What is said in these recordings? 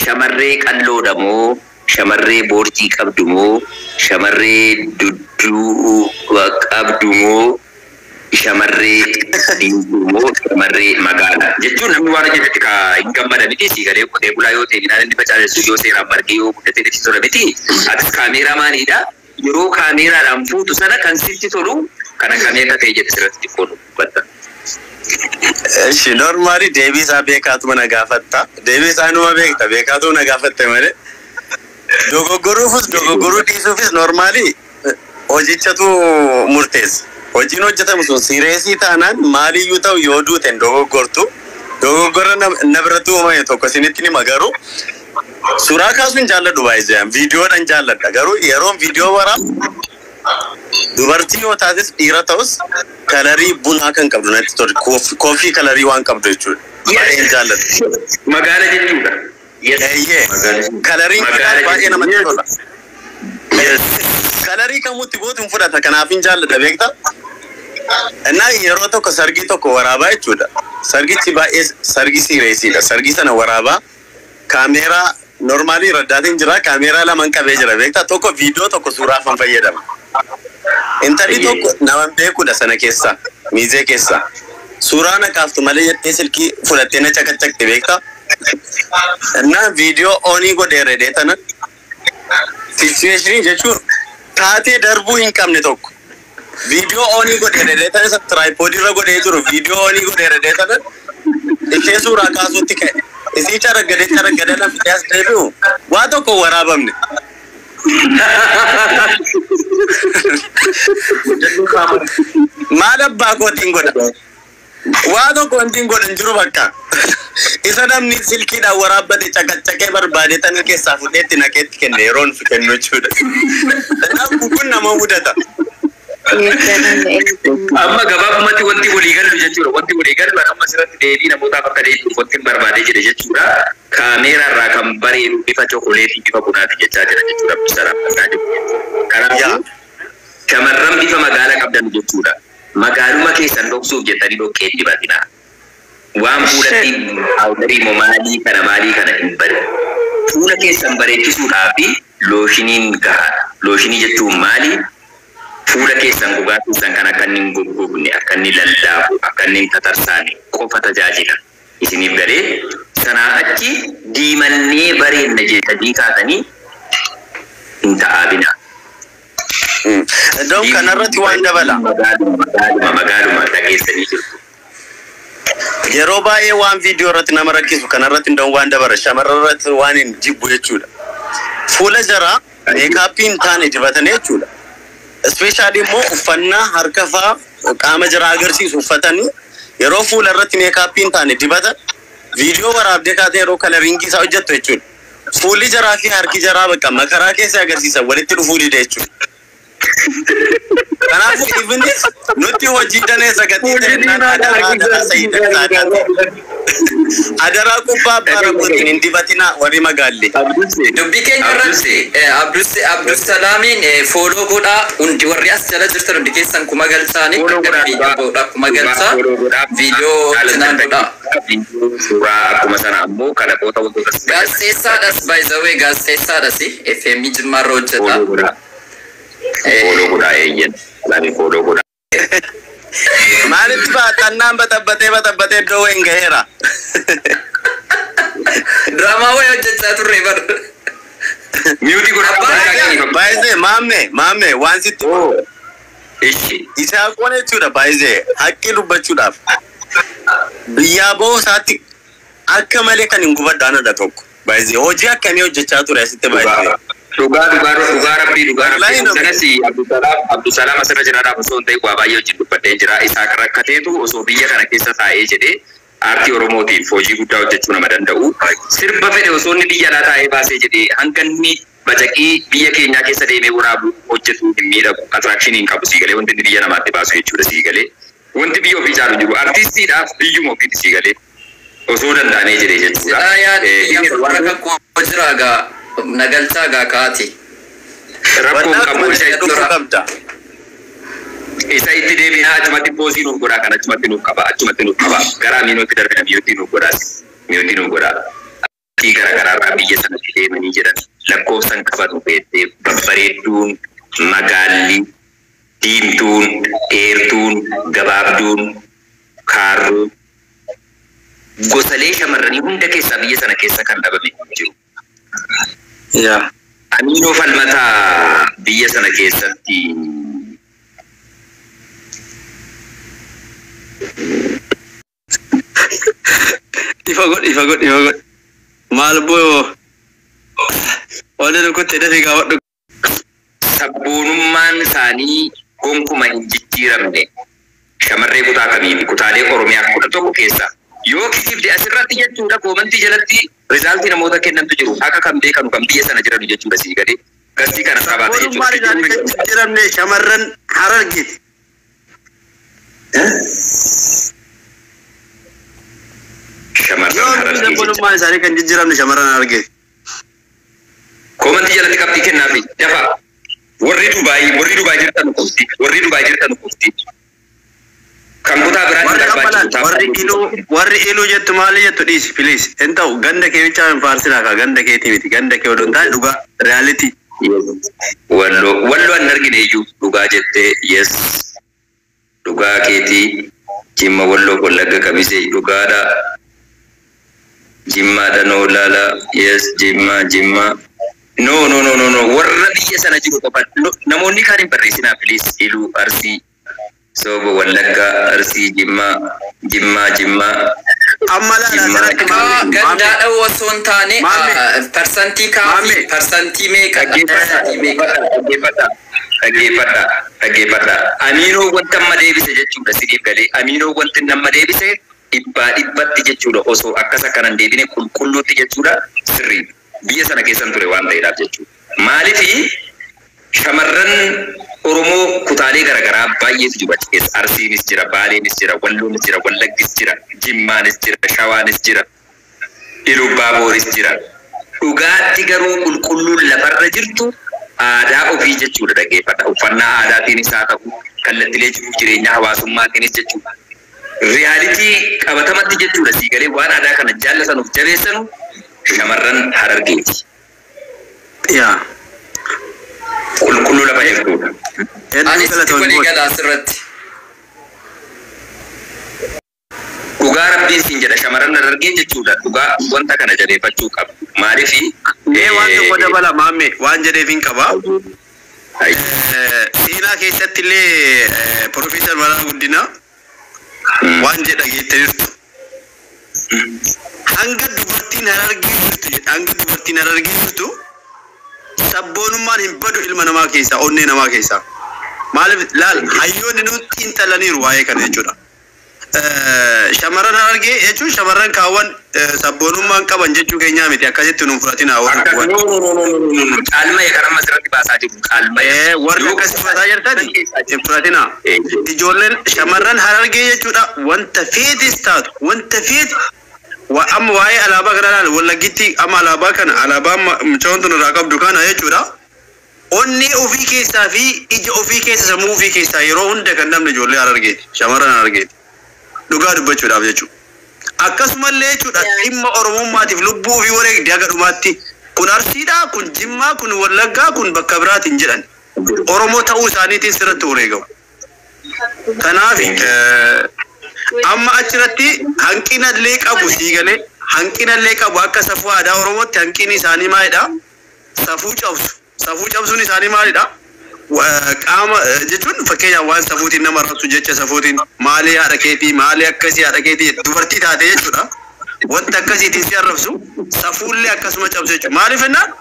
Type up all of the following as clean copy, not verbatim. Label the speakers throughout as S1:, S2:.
S1: shamarree qalloodha moo shamarree boortii qabdu moo shamarree dudduu qabdu moo shamarree diimtuu moo shamarree magaala jechuun namni waan jedhetti ka hin gammada miti si galee qotee bulaa yoo ta'e binaan inni facaasu yoo seeraan margee yoo guddatee ibsitoora miti atis kaameraamaaniidha yeroo kaameraadhaan fuutu sana kan sitti tolu kan akkamii akka ta'e jedhe sirratti foonu batta.
S2: Eshi normally deebisaa beekaatuma na gaafatta. Deebisaa numa beekta beekaatuma na gaafatte malee. Dogoggoruu dhiisuufis normally hojichatu murteessa. Hojiin hojjetamu sun sireesii taanaan maaliyyuu ta'u yoo duuteen dogoggortu. Dogoggora na biratti uumame tokko isinitti nima garuu suuraa kaasuun jaalladhu baay'ee viidiyoodhaan jaalladha garuu yeroon viidiyoo waraabu dubartii yoo taates dhiira ta'us kalarii bunaa kan qabdu natti tole koofii kalarii waan qabdu jechuudha. Baay'een jaalladhu.
S1: Magaala jechuudha.
S2: Kalarii baay'ee namatti tola. Kalarii kamutti gootuun fudhata kanaafin jaalladha beektaa? Innaa yeroo tokko sargii tokko waraabaa jechuudha. Sargichi baay'ee sargii sireesiidha. Sargii sana waraabaa kaameeraa normaalii raddaatiin jira kaameeraa lamaan qabee jira beektaa tokko viidiyoo tokko suuraa afaan fayyadama. Intalli tokko nama beekudha sana keessa miizee keessa suuraa na kaaftu malee jettee silkii fudhattee na caqacaqte beektaa? Innaa viidiyoo oonii godhee redee tana situeeshinii jechuun taatee darbuu hin qabne tokko. Viidiyoo oonii godhee redee tana isa tiraayipoodii irra godhee jiru viidiyoo oonii godhee redee tana ishee suuraa kaasuutti ka'e. Isii caraggadee lafti as deebi'u waa tokko waraabamne. Maal abbaa kootiin godha? Waa tokko wantiin godhan jiru bakka. Isa namni silkiidhaan waraabbate caqacaqee barbaade tan keessaa fudheetti naqeetti kenne yeroon fi kennu jechuudha. Kanaafuu kun nama mudata. Amma gabaabumatti wanti walii galu jechuudha. Wanti walii galu amma asirratti deebii namootaaf akka deebi'uuf wanti barbaadee jira jechuudha. Kaameeraa irraa kan bareedu bifa chookoleetii bifa bunaati jechaa jira jechuudha. Kanaafuu shamarran bifa magaala qabdan jechuudha. Magaaluma keessan dhoksuuf jettanii dhoqqee dibatina. Waan fuulatti awdarii moo maalii kana hin bari. Fuula keessan bareechisuudhaaf looshiniin gahaadha. Looshinii jechuun maali? Fuula keessan gogaa keessan kan akka inni hin goggogne, akka inni lallaafu, akka inni hin tatarsaane qofa tajaajila. Isiniif galee sanaa achi diimannee bareenna jettanii kaatanii hin ta'aabina. Iddoo kanarratti waan dabala.
S1: Magaaluma dhageessanii jirtu.
S2: Yeroo baay'ee waan viidiyoo irratti nama rakkisu kanarratti iddoo waan dabala shamarran irratti waan hin jibbu jechuudha. Fuula jaraa meekaappiin taane dibatanii jechuudha. Especially more uffannaa harka fa'aa qaama jara agarsiisu uffatanii yeroo fuula irratti meekaappiin taane dibata viidiyoo waraabdee kaatee yeroo kalaringii isaa hojjettu jechuudha. Fuulli jaraa fi harki jaraa bakka makaraa keessa agarsiisa walitti dhufuu dide jechuudha. Kanaafuu ibinis nuti hojii danee sagatii jennaan adaraa kubbaa baaramuutiin hin dibatina warri magaalli.
S3: Dubbii keenya irratti Abdusalaamiin fooloo godhaa hundi warri as jala jirtan hundi keessan kuma galchaanii kuma galchaa viidiyoo cinaan godhaa.
S1: Suuraa akkuma sana ammoo kalaqoota wantoota
S3: gaazexeessaadhas by the way gaazexeessaadhas FM Jimmaarra hojjeta.
S1: Fooloo godhaa eeyyan. Alaanii fooloo godhaa.
S2: Maalitti baatannaan baxabbatee iddoo wayin gaheera.
S3: Draamaa wayii hojjechaa turre bar.
S1: Miyuutii godhaa.
S2: Baay'ee maamme waan sitti. Isaa qoone jechuudha baay'ee haqqii dubbachuudhaaf. Biyyaa boo isaatti akka malee kan hin gubaddaanadha tokko. Baay'ee hojii akkamii hojjechaa ture asitti baay'ee.
S1: Dhugaa rabbii. Sanasi Abdusalaam asirra jiraadhaaf osoo hin ta'e waa baay'ee hojii dubbadhee jira. Isaa rakkateetu osoo biyya kana keessa taa'ee jedhee aartii Oromootiif hojii guddaa hojjechuu nama danda'u. Sirba fedhe osoo inni biyya alaa taa'ee baasee jedhee hanga inni bacaqii biyya keenyaa keessa deemee waraabu hojjetu hin miidhagu. Attiraakshinii hin qabu siigalee wanti inni biyya namaatti baasu jechuudha siigalee. Wanti biyya ofii caalu jiru artiistiidhaaf biyyuma ofiiti siigalee osoo danda'anii jedhee jechuudha.
S3: Nagalchaa gaakaati.
S1: Rakkoon qabu isa itti deebinaa achumatti poosii nuuf godhaa kan achumatti nuuf qaba garaa miinootti darbina miyyootti nuuf godhaas miyyootti nuuf godhaa. Gara-gara biyya sanatti deemanii jiran lakkoofsan qabatu beektee babbareedduun magaalli diimtuun dheertuun gabaabduun kaarruu gosalee shamarranii hunda keessaa biyya sana keessa kan dhabame jiru. Amiinoo falmataa biyya sana keessatti
S2: ifa god Malbo wala nukutte dafi gawadhu
S1: sabboonummaan isaanii gonkumaa hin jijjiiramne shamarree kutaa kamiiti kutaalee Oromiyaa 11 keessa yoo kisifde asirratti jechuudha koomantii jalatti rizaaltii namoota kennantu jiru akka kan beekanu kan biyya sana jiran jechuudha sii gadee gastii kana qabaata jechuudha
S2: jijjiiramne shamarran Harargeeti. Sabboonummaan isaanii kan jijjiiramne shamarran Harargeeti.
S1: Koomantii jalatti qabxii kennaafi dafa warri Dubaay jirtan qofti kan kutaa biraatti
S2: warri iluu jettu maali jettu dhiisi please hin ta'u ganda kee bichaa hin faarsinaa kaa ganda keetii miti ganda kee odoon taa'e dhugaa reaaliti.
S1: Walloo an argine iyyuu dhugaa jettee yes dhugaa keetii Jimma Walloo Wallagga Kamisee dhugaadha. Jimma Danoo Lala yes Jimma no warra biyya sana jiru qofa namoonni kaan hin barreessinaa please iluu Arsii Sobo Wallagga Arsii Jimma
S2: amma laala
S3: gandaadha osoo hin taane parsantii kaafi parsantii meeqa
S1: dhaggeeffadha Amiinoo wanta amma deebise jechuudha sidiif galee Amiinoo wanti nama deebise dhibbatti jechuudha osoo akkasa kanan deebine qulqulluutti jechuudha sirrii biyya sana keessan ture waan ta'eedhaaf jechuudha. Maaliif shamarran Oromoo kutaalee garaagaraa baay'eetu jiru achi keessa Arsiinis jira, Baaleenis jira, Walloonis jira, Wallaggis jira, Jimmaanis jira, Shawaanis jira, Iluu Abbaa jira. Dhugaatti garuu qulqulluun lafarra jirtu aadaa ofii jechuudha dhaggeeffadha. Uffannaa aadaatiinis haa ta'u kallattilee jiruuf jireenya hawaasummaatiinis jechuudha. Riyaalitii qabatamatti jechuudha sii galee waan aadaa kana jaallatanuuf jabeessanu shamarran Harargeeti. Qulqulluu lafa jirtudha.
S3: Anis walii gala asirratti.
S1: Dhugaa rabbiin siin jedha shamarran Harargee jechuudha. Dhugaa wanta kana jabeeffachuu qabu. Maaliifi
S2: waan tokko dabala maamme waan jedheef hin qaba. Seenaa keessatti illee Profeesar Mararaa Guddinaa waan jedha geettaniirtu. Hanga dubartiin Harargee jirtu sabboonummaan hin badu ilma namaa keessaa onnee namaa keessaa. Maaliif laal hayyoonni nutti intalaniiru waa'ee kana jechuudha. Shamarran Harargee jechuun shamarran kaawwan sabboonummaan qaban jechuu keenyaa miti akkasitti nuun fudhatin haawwan.
S1: Caalmaya karaa asirratti baasaa jiru caalmaya.
S2: Warri akkasii baasaa jirtani hin fudhatina. Ijoolleen shamarran Harargee jechuudha wanta feetis taatu wanta feeti amma waa'ee alaabaa kana laal Wallaggitti amma alaabaa kana alaabaa mucaan tun irraa qabdu kana jechuudha. Onnee ofii keessaa fi ija ofii keessa sammuu ofii keessaa yeroo hunda kan namni ijoollee Harargeeti shamarran Harargeeti. Dhugaa dubbachuudhaaf jechuudha. Akkasumallee jechuudha dhimma Oromummaatiif lubbuu ofii wareegdee haga dhumaatti kun Arsiidhaa kun Jimmaa kun Wallaggaa kun bakka biraatiin jedhan Oromoo ta'uu isaaniitiin sirratti wareegamu. Kanaaf amma achirratti hanqina illee qabu sii galee hanqina illee qabu akka safuu aadaa Oromootti hanqinni isaanii maalidha? Safuu cabsu. Safuu cabsuun isaanii maalidha? Qaama jechuun fakkeenyaaf waan safuutiin nama arrabsu jecha safuutiin maalii haadha keetii maalii akkasii haadha keetii dubartii taate jechuudha. Wanta akkasiitiin si arrabsu safuullee akkasuma cabsu jechuudha. Maaliif jennaan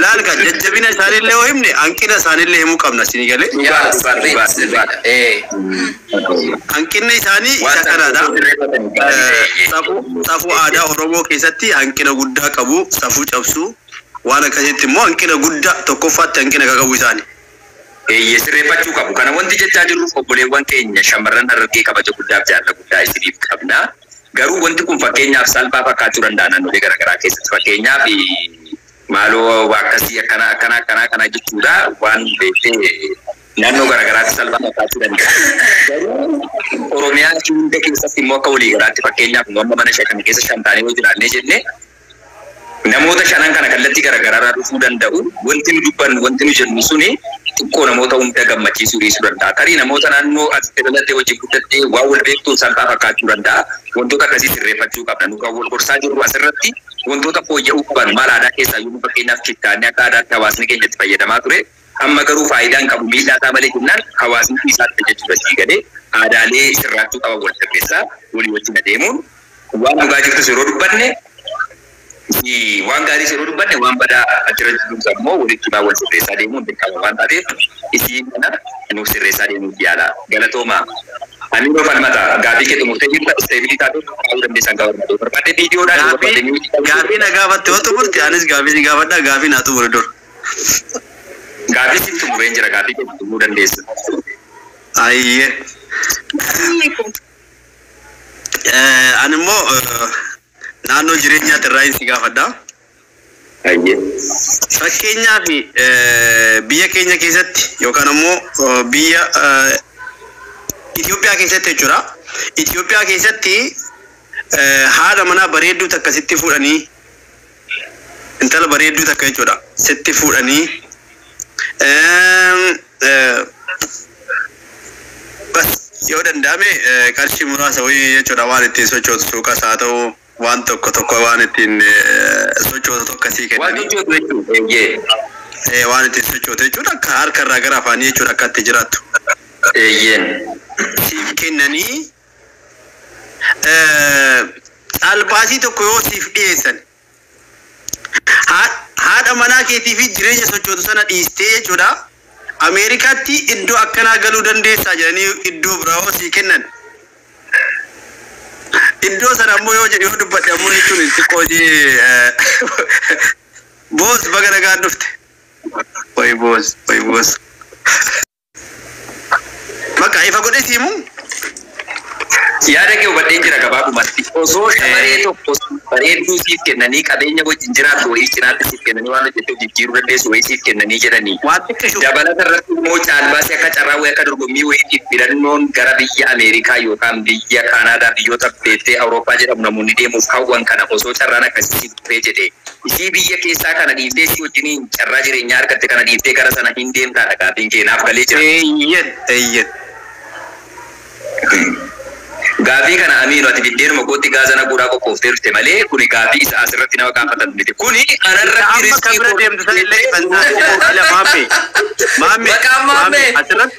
S2: laal kan jajjabina isaaniillee yoo himne hanqina isaaniillee himuu qabna sinii galee. Hanqinni isaanii isa kanaadha. Safuu aadaa Oromoo keessatti hanqina guddaa qabu safuu cabsu waan akkasitti immoo hanqina guddaa tokkoffaatti hanqina qabu isaanii.
S1: Sirreeffachuu qabu. Kana wanti jechaa jirruuf obboleewwan keenya shamarran Harargee kabaja guddaaf jaalala guddaa isiniif qabna. Garuu wanti kun fakkeenyaaf salphaa fakkaachuu danda'a naannolee garaagaraa keessatti. Fakkeenyaaf maaloo akkasii akkana jechuudha waan beektee naannoo garaagaraatti salphaa fakkaachuu danda'a. Oromiyaa hunda keessatti immoo akka walii garaatti fakkeenyaaf amma mana shan keessa 5 taanee yoo jiraannee jenne namoota shanan kana kallattii garaagaraa dhufuu danda'u wanti nu dubbannu wanti nu jennu suni xiqqoo namoota hunda gammachiisuu dhiisuu danda'a. Tarii namoota naannoo asitti dalatee wajjin guddattee waa wal beektuun salphaa fakkaachuu danda'a. Wantoota akkasii sirreeffachuu qabna. Nu kan wal gorsaa jirru asirratti wantoota fooyya'uu qaban maal aadaa keessaa yoo fakkeenyaaf kittaannee akka aadaatti hawaasni keenya itti fayyadamaa ture. Amma garuu faayidaan qabu miidhaa isaa malee jennaan hawaasni isaatti jechuudha siigalee aadaalee sirraachuu qaba wal sirreessaa walii wajjin adeemuun waan dhugaa jirtus yeroo dubbanne waan gaarii yeroo dubbanne waan badaa achirra jirus ammoo walitti wal sirreessaa deemuun dirqama waan taateef isiin kana nuuf sirreessaa deemuuf yaala. Galatooma. Ani yoo falmata gaaffii kee xumurtee jirta isteebilii taatee kaa'uu dandeessan gaafadha. Barbaadde viidiyoodhaan
S2: gaaffii na gaafatte yoo xumurte anis gaaffii si gaafadha gaaffii naa xumure dur.
S1: Gaaffii si xumureen jira gaaffii kee xumuruu dandeessa.
S2: Ayyee. Ani immoo naannoo jireenyaatti irraa si gaafadha.
S1: Ayyee.
S2: Fakkeenyaaf biyya keenya keessatti yookaan immoo biyya Itoophiyaa keessatti jechuudha. Itoophiyaa keessatti haadha manaa bareedduu takkasitti fuudhanii intala bareedduu takka jechuudha. Sitti fuudhanii bas yoo danda'ame qarshii muraasa wayii jechuudha waan ittiin sochootu suuqas haa ta'u waan tokko waan ittiin sochootu akkasii kennanii waan ittiin sochootu jechuudha akka harka irraa gara afaanii jechuudha akka itti jiraattu. Siif kennanii albaasii tokko yoo siif dhiyeessan haadha manaa keetii fi jireenya sochootu sana dhiistee jechuudha. Ameerikaatti iddoo akkanaa galuu dandeessaa jedhanii iddoo biraa sii kennan. Iddoo sana ammoo yoo dubbadhe ammoo jechuun xiqqoo boos baga nagaan dhufte. Way boos. Maka ifa godhe siimu?
S1: Yaada kee hubadheen jira gabaabumatti. Osoo shamarree tokko bareedduu siif kennanii qabeenya wajjin jiraatu wayii cinaatti siif kennanii waan hojjetee jijjiiruu dandeessu wayii siif kennanii jedhanii. Dabalata irratti immoo caalbaasii akka carraa wayii akka dorgommii wayiitiif filannoon gara biyya Ameerikaa yookaan biyya Kaanaadaa biyyoota beektee Awurooppaa jedhamu namoonni deemuuf hawwan kana osoo carraan akkasii siif dhufee jedhee. Isii biyya keessaa kana dhiiftee si wajjiniin carraa jireenyaa argatte kana dhiiftee gara sana hin deemtaadha gaaffiin keenaaf galee jira.
S2: Eeyyen.
S1: Gaaffii kana amiinu ati biddeenuma kootti gaazana guuraa qophooftee dhufte malee kuni gaaffii isa asirratti nama gaafatan miti. Kuni anarratti riskii
S2: kabira deemtu sanillee maammi
S3: Maqaan maammi
S2: asirratti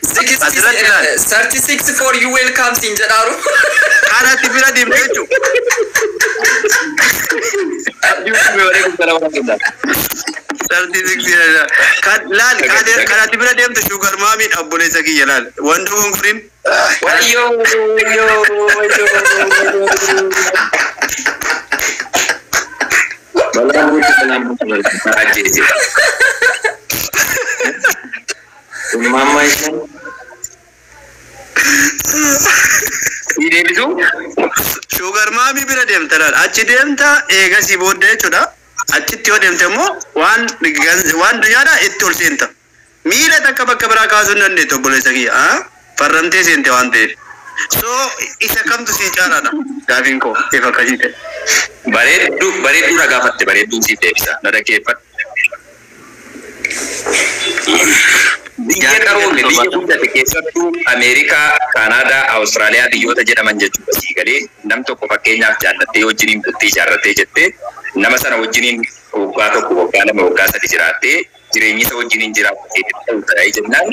S3: 36 for you welcome sin jedhaaru.
S2: kanatti bira deemtu jechuudha. Kanatti bira deemtu shugar maamii obboleessa kiyya laal wanti gurguriin.
S1: Wayo. Balaan guutuu balaan guutuu ajjeese. Mama isaan. Deebisu?
S2: Shugar maamii bira deemta laal achi deemta eegasii booddee jechuudha. Achitti yoo deemte immoo waan dunyaadhaa itti ol seenta. Miila takka bakka biraa kaasuu hin dandeettu obboleessa kiyya. Farramtee seente waan ta'eef. So isa kamtu si caalaadha gaafiin koo ifa akkasii ta'e.
S1: Bareedduu na gaafatte bareedduun siif deebisa na dhaggeeffadhu. Biyya qaroome biyya guddate keessattuu Ameerikaa, Kaanaadaa, Awustiraaliyaa biyyoota jedhaman jechuudha sii galee nam tokko fakkeenyaaf jaallattee wajjiniin bultii ijaarrattee jettee nama sana wajjiniin waggaa tokko waggaa lama waggaa sadi jiraattee jireenyi isa wajjiniin jiraattee ta'uu ta'ee jennaan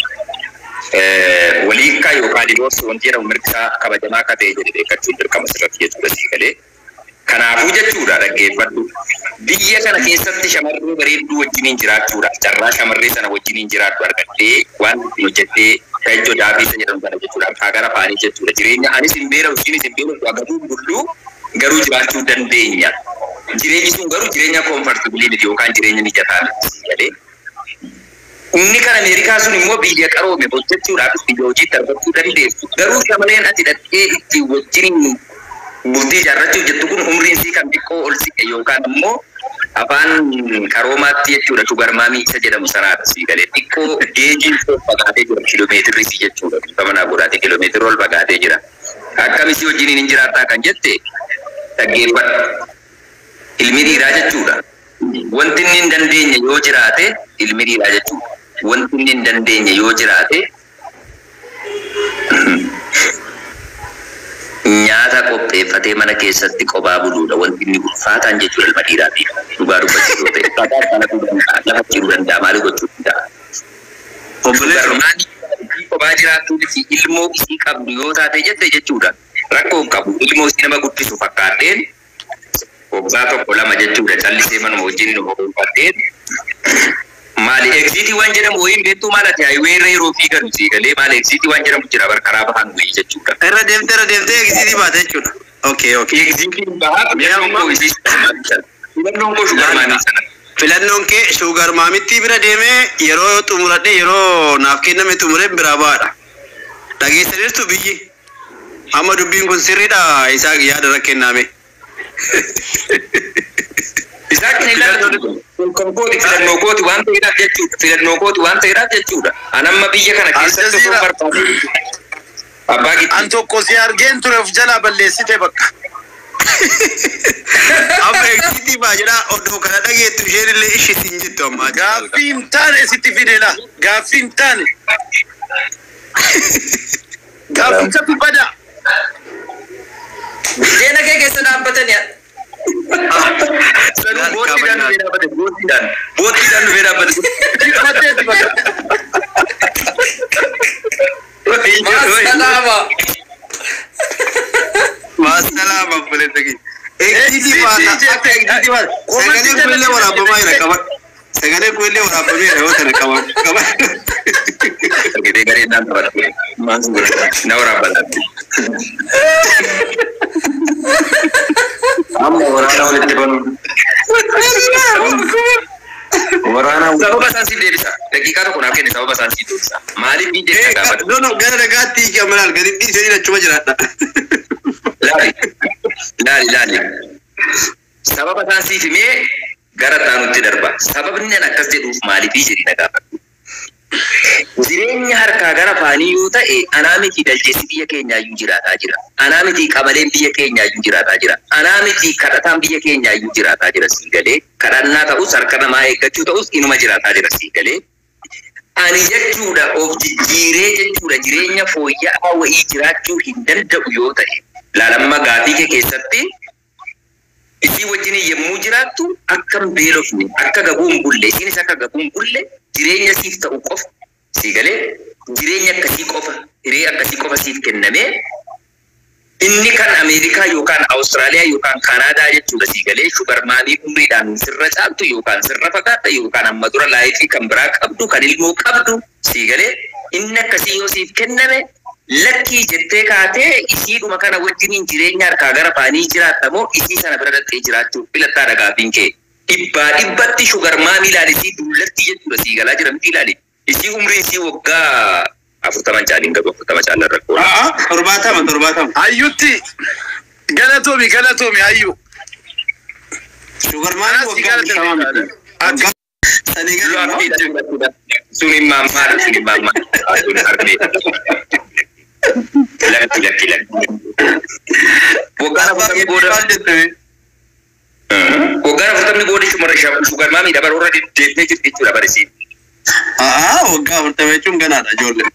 S1: waliikaa yookaan divorce wanti jedhamu mirgi isaa kabajamaa akka ta'e jedhee beekachuun dirqama sirratti jechuudha sii galee. Kanaafuu jechuudha dhaggeeffadhu. Biyya kana keessatti shamarree bareedduu wajjiniin jiraachuudhaaf carraa shamarree sana wajjiniin jiraattu argattee waan hojjettee kajjo daafisa jedhamu kana jechuudha. Harkaa gara faanii jechuudha. Jireenya anis hin beeku isinis hin beeku agaruu bulluu garuu jiraachuu dandeenya. Jireenyi sun garuu jireenya komfortabilii miti yookaan jireenya mijataa miti. Inni kan Ameerikaa sun immoo biyya qaroome hojjechuudhaaf biyya hojiitti argachuu dandeessu. Garuu shamarreen ati dhattee itti wajjiniin bultii ijaarrachuuf jettu kun umriin isii kan xiqqoo ol siqe yookaan immoo afaan qaroomaatti jechuudha shugar maamii isa jedhamu sanaadha sii galee xiqqoo geejiin fagaatee jira kiloomeetirri isii jechuudha bifa manaa godhaatee kiloomeetirri ol fagaatee jira. Akkam isii wajjiniin hin jiraattaa kan jette dhaggeeffadhu. Ilmi dhiiraa jechuudha wanti inni hin dandeenye yoo jiraate ilmi dhiiraa jechuudha. Wanti inni hin dandeenye yoo jiraate nyaata qopheeffatee mana keessatti qophaa buluudha. Wanti inni ulfaataan jechuudha ilma dhiiraati. Dhugaa dubbachuu yoo ta'e lafa jiruu danda'a maali gochuu danda'a. Obboleessi qophaa jiraattuu fi ilmoo isii qabdu yoo taate jette jechuudha. Rakkoo hin qabu. Ilmoo isii nama guddisu fakkaatteen waggaa tokko lama jechuudha. Callisee manuma wajjin nama gonfateen maali eksiitii waan jedhamu wayiin beektuu maal ati hayiwee irra yeroo fiiganu sii galee maali eksiitii waan jedhamu jira barkaraa bahan wayii jechuudha. Irra deemtee eksiitii baate jechuudha. Okay. Eksiitiin bahaa filannoon koo shugar maamii sana. Filannoon kee shugar maamitti bira deemee yeroo xumuradhe yeroo naaf kenname xumureen biraa baadha. Dhageessaniirtu biyyi. Amma dubbiin kun sirriidha isaa yaada irra kenname. Isaatiin filannoo kooti waan ta'eedhaaf jechuudha. Filannoo kooti waan ta'eedhaaf jechuudha. Anamma biyya kana keessatti osoo barbaadu. Abbaa gitti. An tokko si argeen ture of jalaa balleessite bakka. Amma eegsitii baay'inaa odoo kana dhageettu isheen illee ishisiin jettu ammaa. Gaaffii hin taane sitti fidela. Gaaffii hin taane. Gaaffii caphi bada. Deena kee keessa dhaabbatanii. Boottiidhaan dhufee dhaabbate. Boottiidhaan dhufee dhaabbate. Maasalaama obboleessa kee. Eegsitii baata. Akka eegsitii baata. Sagalee kuillee waraabbamaa jira qaba. Sagalee kuillee waraabbamaa jira yoo ta'e qaba. Gidee garee naan taphatu. Maansu godhata. Na waraabbata. Amma waraana walitti banuun. Waraana sababa isaan siif deebisa. Daqiiqaa tokko naaf kenne sababa isaan siif deebisa. Maaliif ni jecha gaafata? Gara dhagaatti hiikamanaan gadi dhiisanii achuma jiraadha. Laali. Sababa isaan siif himee gara taanutti darba. Sababni ani akkas jedhuuf maaliif jedhii na gaafatu? Jireenya harkaa gara faanii yoo ta'e anaa miti daljeessi biyya keenyaayyuu jiraataa jira. Anaa miti qamaleen biyya keenyaayyuu jiraataa jira. Anaa miti kadhataan biyya keenyaayyuu jiraataa jira sii galee. Kadhannaa ta'us harka namaa eeggachuu ta'us inuma jiraataa jira sii galee. Ani jechuudha of jijjiiree jechuudha jireenya fooyya'aa wa'ii jiraachuu hin danda'u yoo ta'e. Laalamma gaafii kee keessatti isii wajjin yemmuu jiraattu akkam beelofne akka gabuun bulle isiinis akka gabuun bulle jireenya siif ta'u qofa sii galee jireenya akkasii qofa hiree akkasii qofa siif kennamee inni kan Ameerikaa yookaan Awustiraaliyaa yookaan Kanaadaa jechuudha sii galee shugar maamii umriidhaan sirra caaltu yookaan sirra fagaata yookaan amma dura laayifii kan biraa qabdu kan ilmoo qabdu sii galee inni akkasii yoo siif kenname lakkii jettee kaatee isiidhuma kana wajjiniin jireenya harkaa gara faanii jiraattamoo isii sana bira dhattee jiraachuu filattaa dhagaafiin kee. Dhibbatti shugar maamii ilaali isii dullatti jechuudha sii galaa jira miti ilaali. Isii umriin isii waggaa 40 caaliin gabu 40 caalaa rakkoo. 70. Hayyutti galatoomi hayyu. Shugar maamii waggaa 40. Suni mammaadha. Lakki. Waggaan 40 booda. Waggaan 40 booda shugar maamii dabaluu irra deemtee jirti jechuudha barisiin. Waggaa 40 jechuun ganaadha ijoollee.